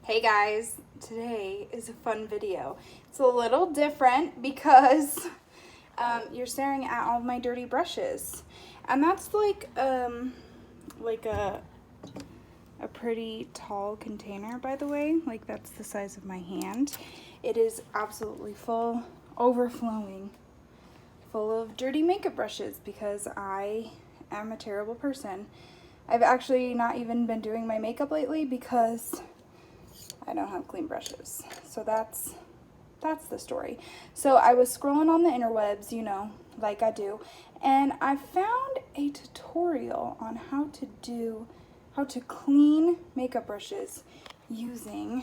Hey guys, today is a fun video. It's a little different because you're staring at all my dirty brushes. And that's like a pretty tall container, by the way. Like, that's the size of my hand. It is absolutely full, overflowing, full of dirty makeup brushes because I am a terrible person. I've actually not even been doing my makeup lately because I don't have clean brushes. So that's the story. So I was scrolling on the interwebs, you know, like I do, and I found a tutorial on how to clean makeup brushes using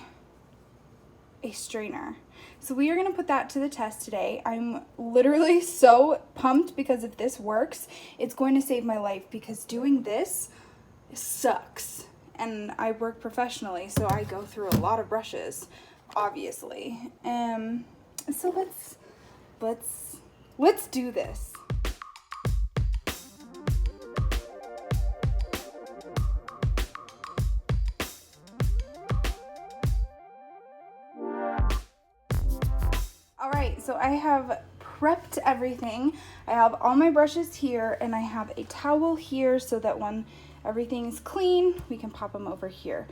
a strainer. So we are going to put that to the test today. I'm literally so pumped because if this works, it's going to save my life because doing this sucks. And I work professionally, so I go through a lot of brushes, obviously. So let's do this. All right, so I have prepped everything. I have all my brushes here, and I have a towel here so that when everything's clean, we can pop them over here.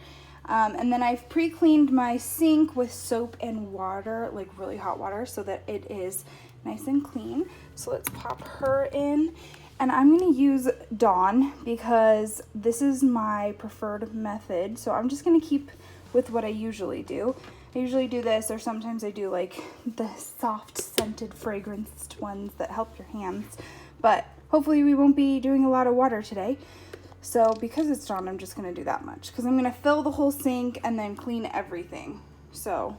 And then I've pre-cleaned my sink with soap and water, like really hot water, so that it is nice and clean. So let's pop her in. And I'm gonna use Dawn because this is my preferred method. So I'm just gonna keep with what I usually do. I usually do this, or sometimes I do like the soft scented fragranced ones that help your hands. But hopefully we won't be doing a lot of water today. So because it's Dawn, I'm just gonna do that much because I'm gonna fill the whole sink and then clean everything. So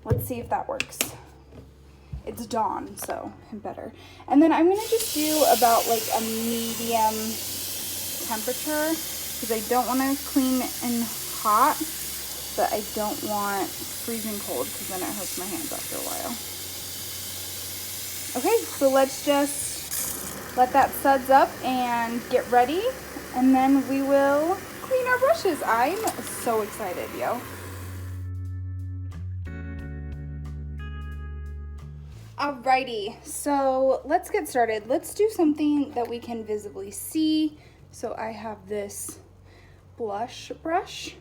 let's see if that works. It's Dawn, so better. And then I'm gonna just do about like a medium temperature because I don't want to clean in hot, but I don't want freezing cold because then it hurts my hands after a while. Okay, so let's just let that suds up and get ready, and then we will clean our brushes. I'm so excited, yo. Alrighty, so let's get started. Let's do something that we can visibly see. So I have this blush brush.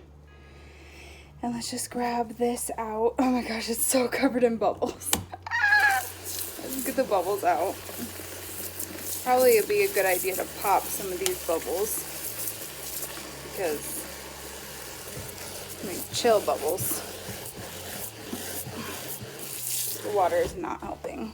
And let's just grab this out. Oh my gosh, it's so covered in bubbles. Let's get the bubbles out. Probably it'd be a good idea to pop some of these bubbles because chill bubbles. The water is not helping.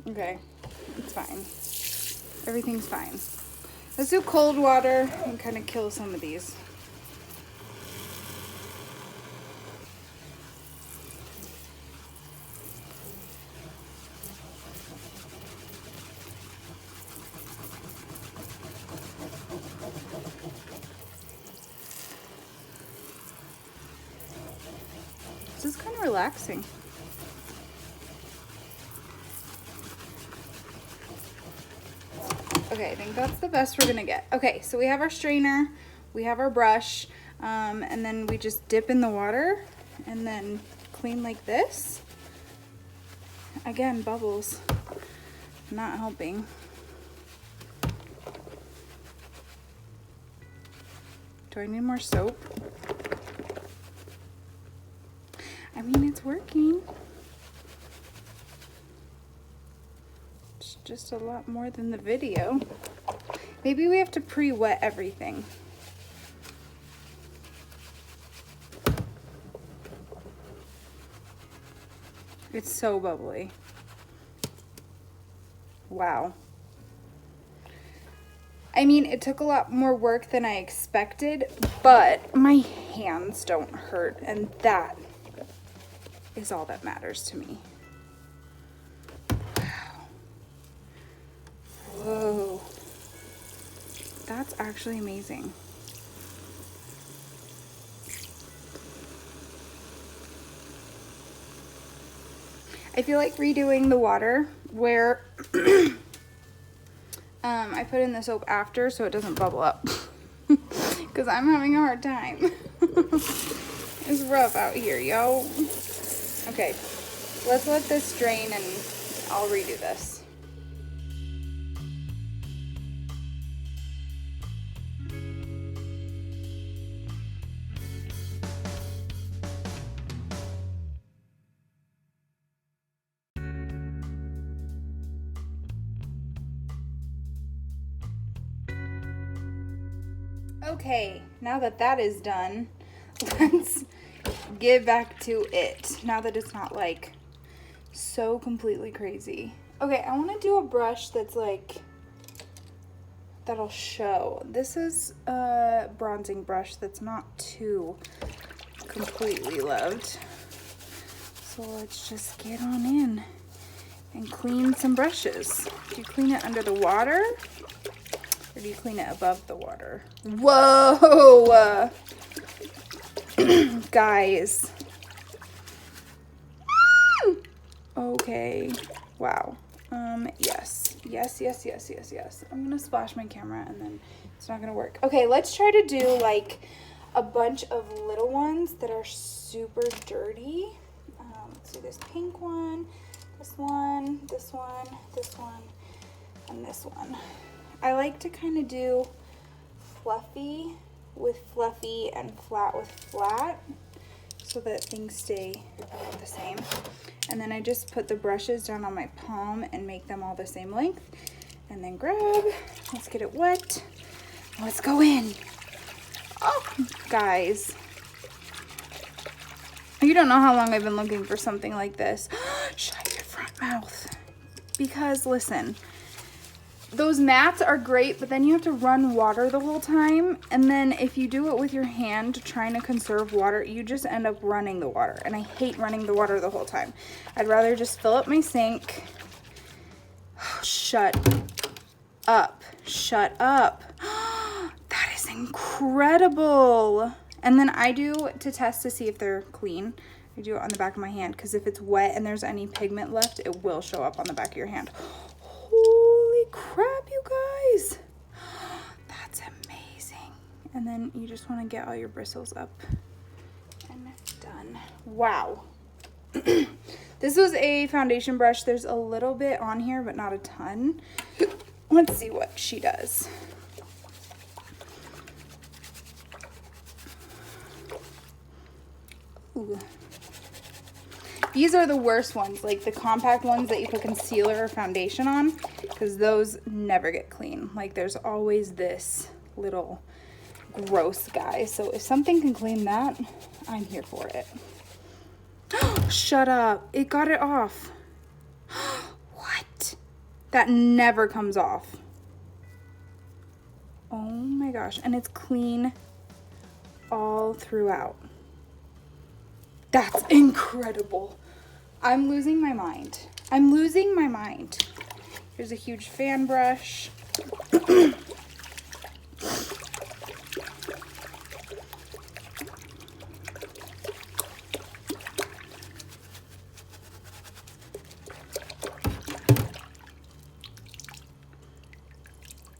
Okay, it's fine. Everything's fine. Let's do cold water and kind of kill some of these. This is kind of relaxing. Okay, I think that's the best we're gonna get. Okay, so we have our strainer, we have our brush, and then we just dip in the water and then clean like this. Again, bubbles, not helping. Do I need more soap? I mean, it's working. It's just a lot more than the video. Maybe we have to pre-wet everything. It's so bubbly. Wow. I mean, it took a lot more work than I expected, but my hands don't hurt, and that is all that matters to me. Wow. Whoa. That's actually amazing. I feel like redoing the water where I put in the soap after so it doesn't bubble up. Because I'm having a hard time. It's rough out here, yo. Okay, let's let this drain and I'll redo this. Okay, now that that is done, let's get back to it. Now that it's not like so completely crazy. Okay, I want to do a brush that's like, that'll show. This is a bronzing brush that's not too completely loved. So let's just get on in and clean some brushes. Do you clean it under the water? Or do you clean it above the water? Whoa! Guys. Okay. Wow. Yes. Yes. I'm gonna splash my camera and then it's not gonna work. Okay, let's try to do like a bunch of little ones that are super dirty. Let's do this pink one, this one, this one, this one, and this one. I like to kind of do fluffy with fluffy and flat with flat so that things stay the same. And then I just put the brushes down on my palm and make them all the same length. And then grab, let's get it wet. Let's go in. Oh, guys. You don't know how long I've been looking for something like this. Shut your front mouth. Because listen, those mats are great, but then you have to run water the whole time. And then if you do it with your hand trying to conserve water, you just end up running the water. And I hate running the water the whole time. I'd rather just fill up my sink. Shut up. Shut up. That is incredible. And then I do, to test to see if they're clean, I do it on the back of my hand, because if it's wet and there's any pigment left, it will show up on the back of your hand. Holy crap, you guys. That's amazing. And then you just want to get all your bristles up and done. Wow. This was a foundation brush. There's a little bit on here, but not a ton. Let's see what she does. Ooh. These are the worst ones, like the compact ones that you put concealer or foundation on, because those never get clean. Like there's always this little gross guy. So if something can clean that, I'm here for it. Shut up. It got it off. What? That never comes off. Oh my gosh. And it's clean all throughout. That's incredible. I'm losing my mind. I'm losing my mind. Here's a huge fan brush.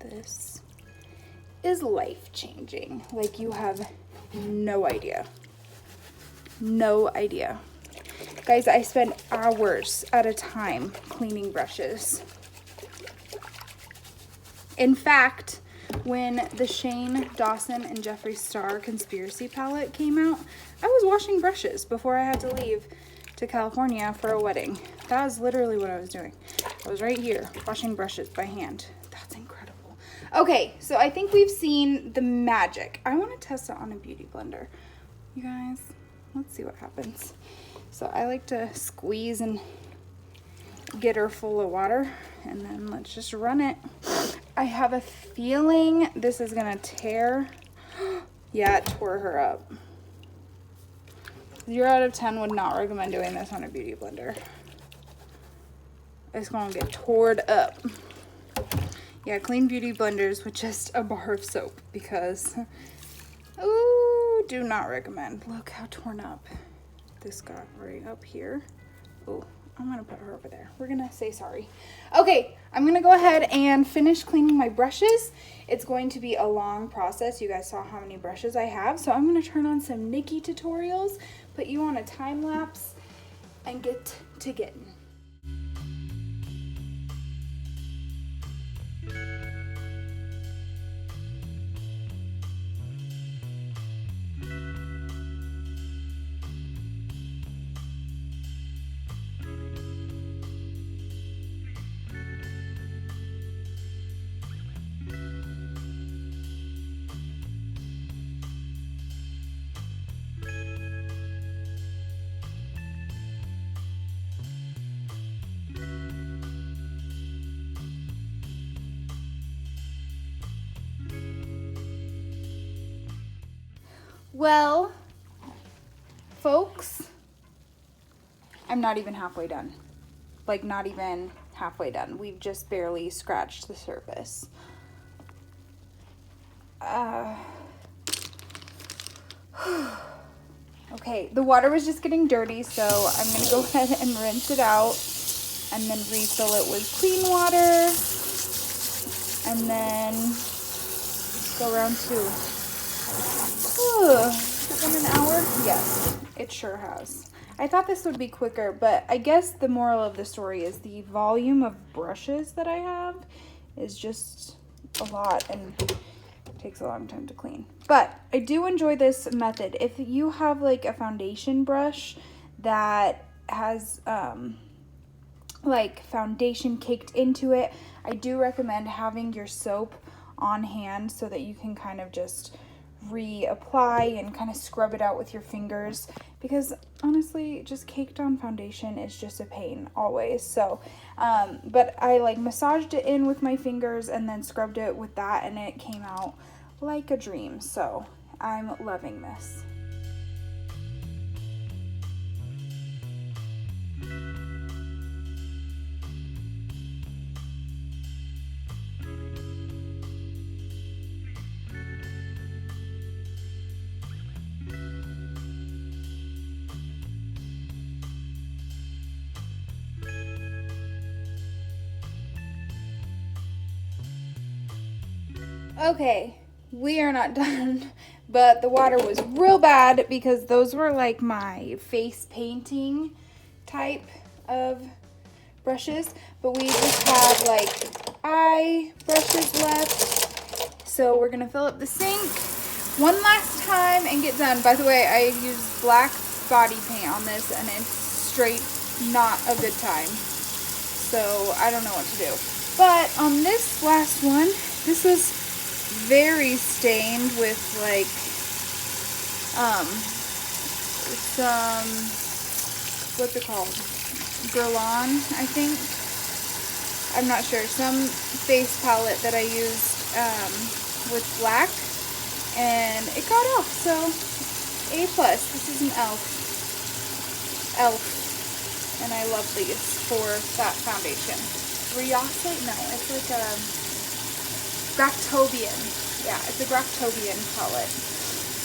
This is life-changing. Like, you have no idea. No idea. Guys, I spend hours at a time cleaning brushes. In fact, when the Shane Dawson and Jeffree Star Conspiracy palette came out, I was washing brushes before I had to leave to California for a wedding. That was literally what I was doing. I was right here washing brushes by hand. That's incredible. Okay, so I think we've seen the magic. I want to test it on a beauty blender. You guys, let's see what happens. So I like to squeeze and get her full of water, and then let's just run it. I have a feeling this is gonna tear. Yeah, it tore her up. 0 out of 10 would not recommend doing this on a beauty blender. It's gonna get torn up. Yeah, clean beauty blenders with just a bar of soap, because, ooh, do not recommend. Look how torn up this got right up here. Oh, I'm gonna put her over there. We're gonna say sorry. Okay, I'm gonna go ahead and finish cleaning my brushes. It's going to be a long process. You guys saw how many brushes I have. So I'm gonna turn on some Nikki tutorials, put you on a time lapse, and get to getting. Well, folks, I'm not even halfway done. Like, not even halfway done. We've just barely scratched the surface. Okay, the water was just getting dirty, so I'm going to go ahead and rinse it out and then refill it with clean water and then go around 2. Has it been an hour? Yes, it sure has. I thought this would be quicker, but I guess the moral of the story is the volume of brushes that I have is just a lot and it takes a long time to clean. But I do enjoy this method. If you have like a foundation brush that has like foundation caked into it, I do recommend having your soap on hand so that you can kind of just reapply and kind of scrub it out with your fingers, because honestly just caked on foundation is just a pain always. So but I like massaged it in with my fingers and then scrubbed it with that and it came out like a dream. So I'm loving this. Okay, we are not done, but the water was real bad because those were like my face painting type of brushes, but we just have like eye brushes left. So we're gonna fill up the sink one last time and get done. By the way, I used black body paint on this and it's straight not a good time. So I don't know what to do. But on this last one, this was very stained with like some, what's it called, Guerlain, I think, I'm not sure, some face palette that I used with black, and it got off. So A+. This is an elf, and I love these for that foundation. Riace? No, it's like a Graftobian. Yeah, it's a Graftobian palette.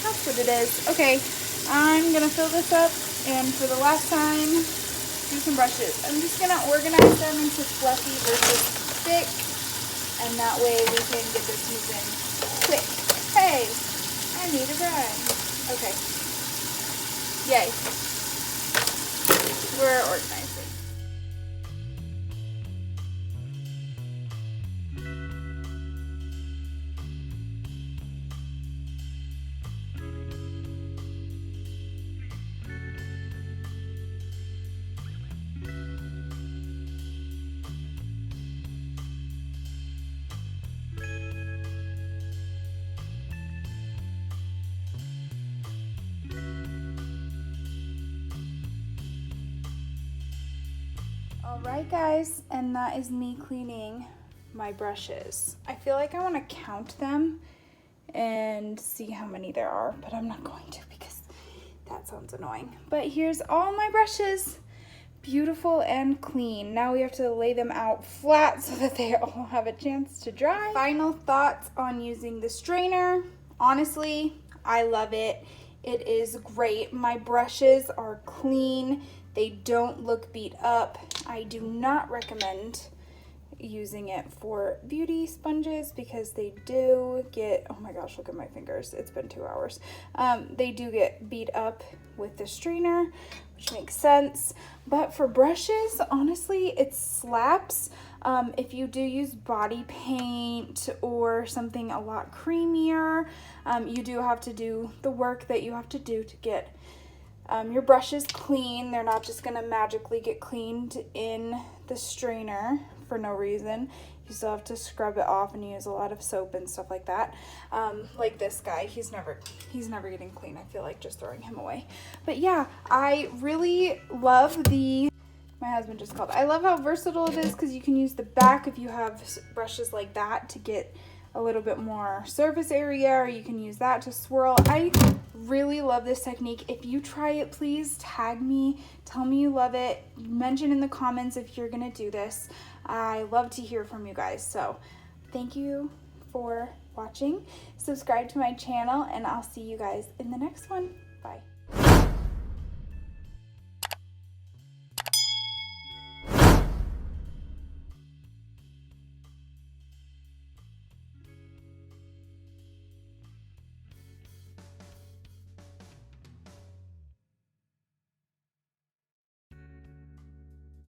That's what it is. Okay, I'm gonna fill this up and for the last time do some brushes. I'm just gonna organize them into fluffy versus thick, and that way we can get this moving quick. Hey, I need a ride. Okay. Yay. We're organizing. Alright guys, and that is me cleaning my brushes. I feel like I want to count them and see how many there are, but I'm not going to because that sounds annoying. But here's all my brushes, beautiful and clean. Now we have to lay them out flat so that they all have a chance to dry. Final thoughts on using the strainer. Honestly, I love it. It is great. My brushes are clean. They don't look beat up. I do not recommend using it for beauty sponges because they do get, oh my gosh, look at my fingers, it's been 2 hours. They do get beat up with the strainer, which makes sense. But for brushes, honestly, it slaps. If you do use body paint or something a lot creamier, you do have to do the work that you have to do to get your brushes clean. They're not just gonna magically get cleaned in the strainer for no reason. You still have to scrub it off and use a lot of soap and stuff like that. Like this guy, he's never getting clean. I feel like just throwing him away. But yeah, I really love my husband just called. I love how versatile it is because you can use the back if you have brushes like that to get a little bit more surface area, or you can use that to swirl. I really love this technique. If you try it, please tag me, tell me you love it, mention in the comments if you're gonna do this. I love to hear from you guys. So thank you for watching, subscribe to my channel, and I'll see you guys in the next one. Bye.